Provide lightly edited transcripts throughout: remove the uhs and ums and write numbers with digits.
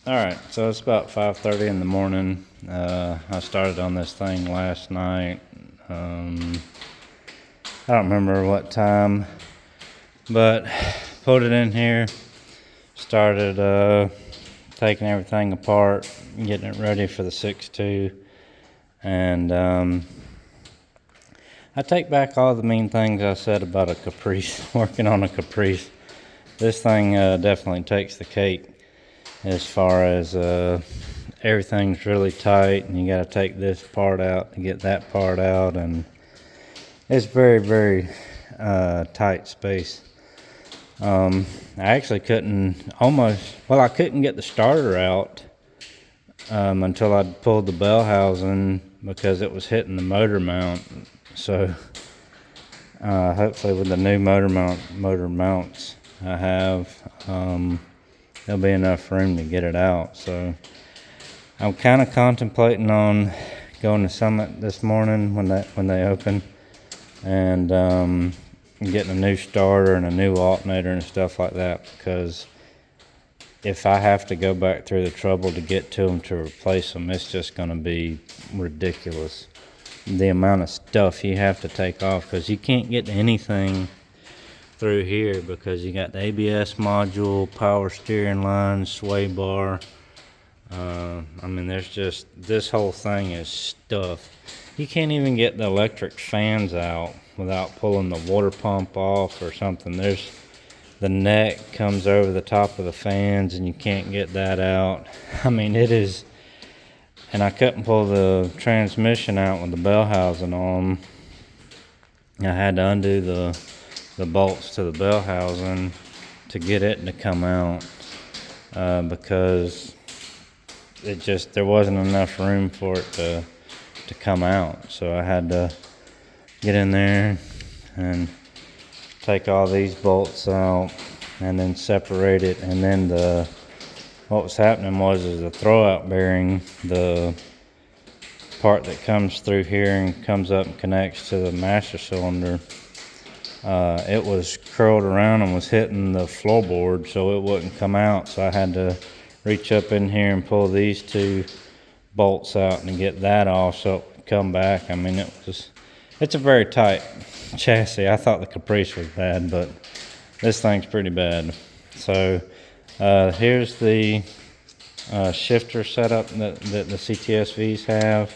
Alright, so it's about 5:30 in the morning. I started on this thing last night. I don't remember what time, but put it in here, started taking everything apart, getting it ready for the 6.2, and I take back all the mean things I said about a Caprice, working on a Caprice. This thing definitely takes the cake. As far as everything's really tight, and you got to take this part out to get that part out, and it's very, very tight space. I actually I couldn't get the starter out until I pulled the bell housing because it was hitting the motor mount. So hopefully with the new motor mounts I have, there'll be enough room to get it out. So I'm kind of contemplating on going to Summit this morning when they open, and getting a new starter and a new alternator and stuff like that, because if I have to go back through the trouble to get to them to replace them, it's just going to be ridiculous. The amount of stuff you have to take off, because you can't get anything through here because you got the ABS module, power steering line, sway bar. I mean, there's just, this whole thing is stuffed. You can't even get the electric fans out without pulling the water pump off or something. There's, the neck comes over the top of the fans and you can't get that out. I mean, it is, and I couldn't pull the transmission out with the bell housing on. I had to undo the bolts to the bell housing to get it to come out, because there wasn't enough room for it to come out. So I had to get in there and take all these bolts out and then separate it. And then what was happening is the throwout bearing, the part that comes through here and comes up and connects to the master cylinder, it was curled around and was hitting the floorboard, so it wouldn't come out. So I had to reach up in here and pull these two bolts out and get that off so it would come back. I mean, it's a very tight chassis. I thought the Caprice was bad, but this thing's pretty bad. So here's the shifter setup that the CTS-Vs have.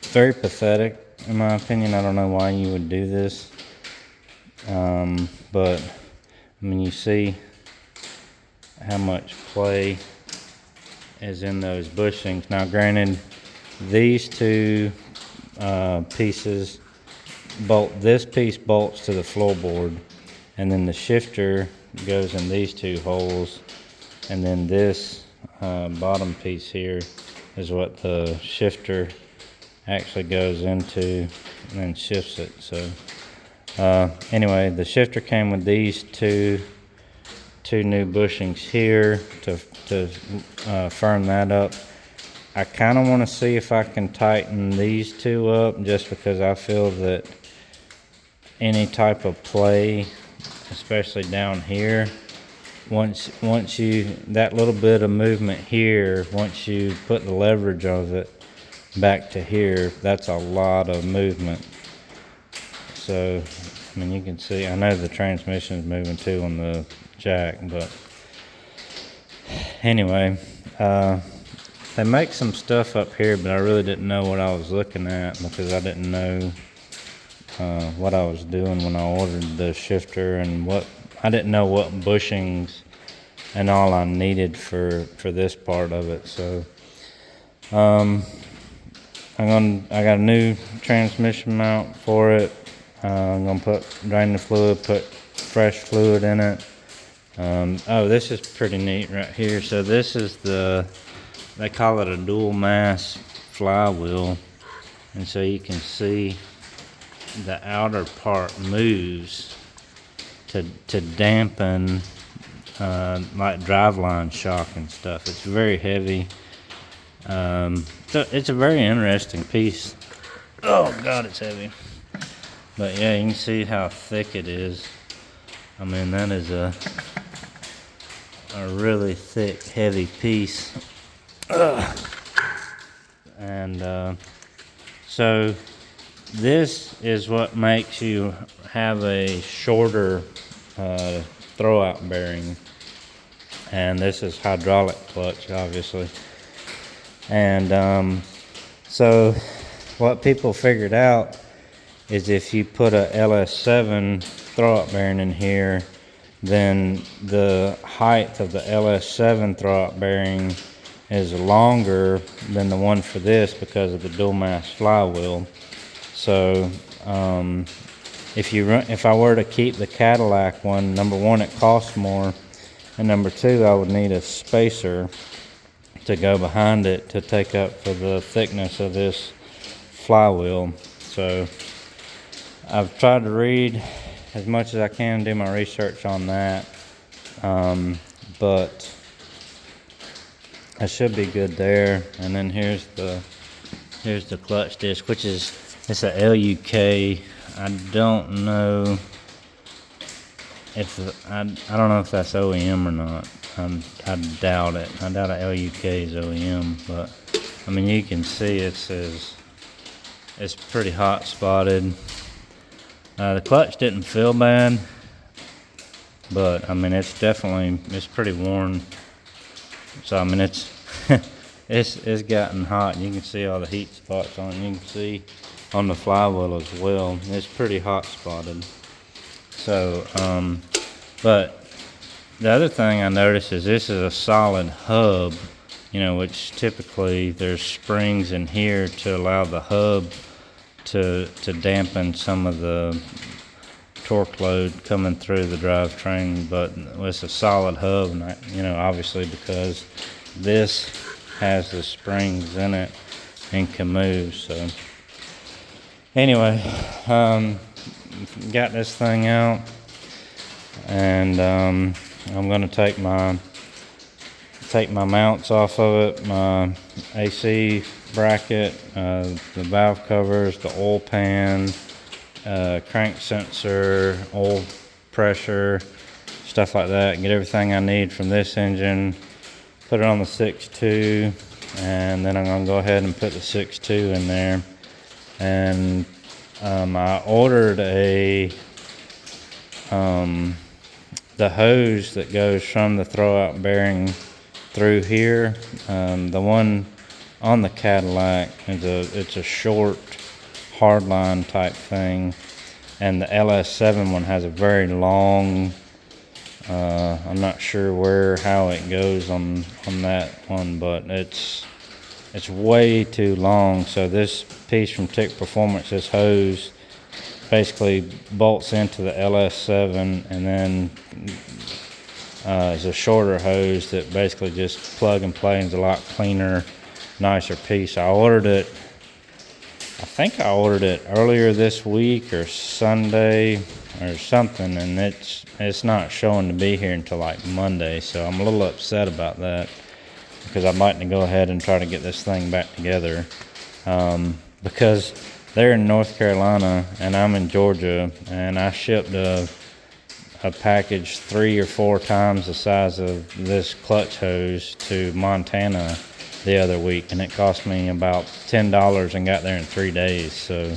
Very pathetic, in my opinion. I don't know why you would do this. But I mean, you see how much play is in those bushings. Now granted, these two pieces this piece bolts to the floorboard, and then the shifter goes in these two holes, and then this bottom piece here is what the shifter actually goes into and then shifts it. So anyway, the shifter came with these two new bushings here to firm that up. I kind of want to see if I can tighten these two up, just because I feel that any type of play, especially down here, once you, that little bit of movement here, once you put the leverage of it back to here, that's a lot of movement. So I mean, you can see, I know the transmission is moving too on the jack, but anyway, they make some stuff up here, but I really didn't know what I was looking at, because I didn't know what I was doing when I ordered the shifter, and I didn't know what bushings and all I needed for this part of it. So I got a new transmission mount for it. I'm gonna drain the fluid, put fresh fluid in it. Oh, this is pretty neat right here. So this is they call it a dual mass flywheel, and so you can see the outer part moves to dampen like driveline shock and stuff. It's very heavy. So it's a very interesting piece. Oh God, it's heavy. But yeah, you can see how thick it is. I mean, that is a really thick, heavy piece. And so this is what makes you have a shorter throwout bearing. And this is hydraulic clutch, obviously. And so what people figured out is if you put a LS7 throwout bearing in here, then the height of the LS7 throwout bearing is longer than the one for this because of the dual mass flywheel. So if I were to keep the Cadillac one, number one, it costs more, and number two, I would need a spacer to go behind it to take up for the thickness of this flywheel. So I've tried to read as much as I can, do my research on that, but I should be good there. And then here's the clutch disc, which is, it's a LUK. I don't know if I don't know if that's OEM or not. I doubt it. I doubt a LUK is OEM, but I mean, you can see it's pretty hot spotted. The clutch didn't feel bad, but I mean, it's pretty worn. So I mean, it's it's gotten hot. You can see all the heat spots on it. You can see on the flywheel as well. It's pretty hot spotted. So, but the other thing I noticed is this is a solid hub, you know, which typically there's springs in here to allow the hub to dampen some of the torque load coming through the drivetrain. But it's a solid hub, and you know, obviously because this has the springs in it and can move. So anyway, got this thing out, and I'm going to take my mounts off of it, my AC bracket, the valve covers, the oil pan, crank sensor, oil pressure, stuff like that, and get everything I need from this engine, put it on the 6.2, and then I'm going to go ahead and put the 6.2 in there. And I ordered the hose that goes from the throwout bearing through here. The one on the Cadillac it's a short hardline type thing, and the LS7 one has a very long. I'm not sure how it goes on that one, but it's way too long. So this piece from Tick Performance, this hose, basically bolts into the LS7, and then is a shorter hose that basically just plug and play, and is a lot cleaner, nicer piece. I think I ordered it earlier this week or Sunday or something, and it's not showing to be here until like Monday, so I'm a little upset about that, because I'd like to go ahead and try to get this thing back together, because they're in North Carolina and I'm in Georgia, and I shipped a package 3 or 4 times the size of this clutch hose to Montana the other week, and it cost me about $10 and got there in 3 days. So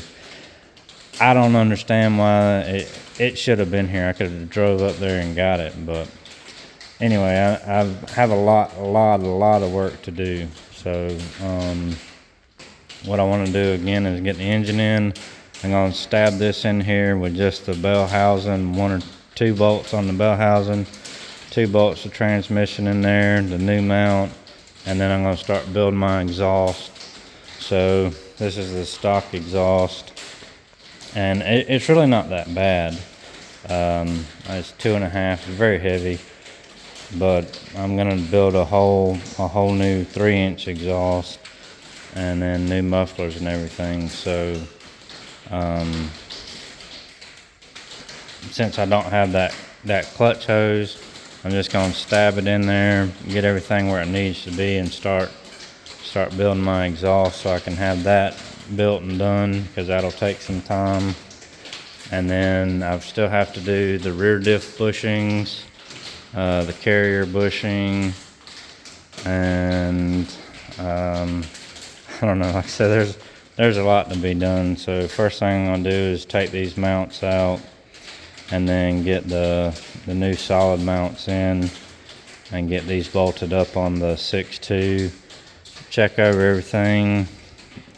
I don't understand why it should have been here. I could have drove up there and got it, but anyway, I have a lot of work to do. So what I want to do again is get the engine in. I'm going to stab this in here with just the bell housing, 1 or 2 bolts on the bell housing, 2 bolts of transmission in there, the new mount, and then I'm going to start building my exhaust. So this is the stock exhaust, and it's really not that bad. It's 2.5, it's very heavy, but I'm going to build a whole new 3-inch exhaust, and then new mufflers and everything. So since I don't have that clutch hose, I'm just going to stab it in there, get everything where it needs to be, and start building my exhaust so I can have that built and done, because that'll take some time. And then I still have to do the rear diff bushings, the carrier bushing, and I don't know, like I said, there's a lot to be done. So first thing I'm gonna do is take these mounts out and then get the new solid mounts in and get these bolted up on the 6.2. Check over everything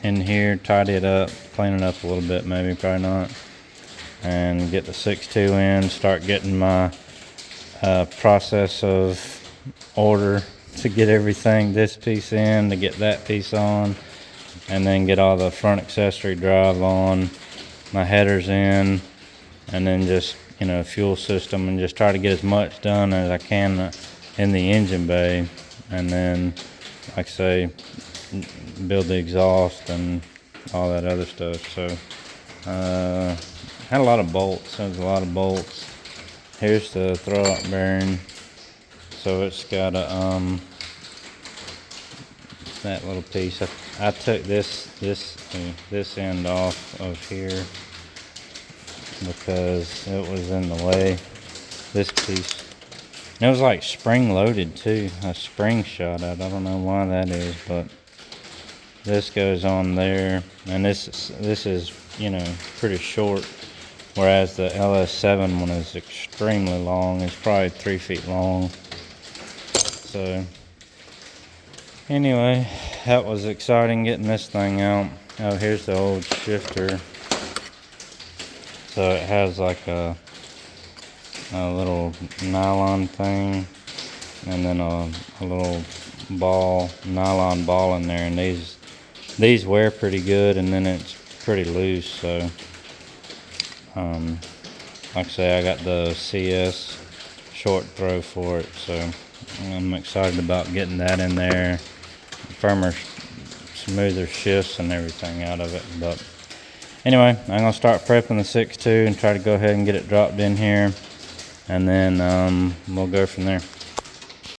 in here, tidy it up, clean it up a little bit, maybe, probably not, and get the 6.2 in, start getting my process of order to get everything, this piece in, to get that piece on, and then get all the front accessory drive on, my headers in, and then just, you know, fuel system, and just try to get as much done as I can in the engine bay, and then, like I say, build the exhaust and all that other stuff. So had a lot of bolts. There's a lot of bolts. Here's the throwout bearing. So it's got a that little piece. I took this end off of here because it was in the way. This piece. And it was like spring loaded too. A spring shot at. I don't know why that is, but this goes on there, and this is, you know, pretty short, whereas the LS7 one is extremely long. It's probably 3 feet long. So anyway, that was exciting getting this thing out. Oh, here's the old shifter. So it has like a little nylon thing, and then a little nylon ball in there, and these wear pretty good, and then it's pretty loose. So like I say, I got the CS short throw for it, so I'm excited about getting that in there, firmer, smoother shifts and everything out of it. But anyway, I'm gonna start prepping the 6.2 and try to go ahead and get it dropped in here, and then we'll go from there.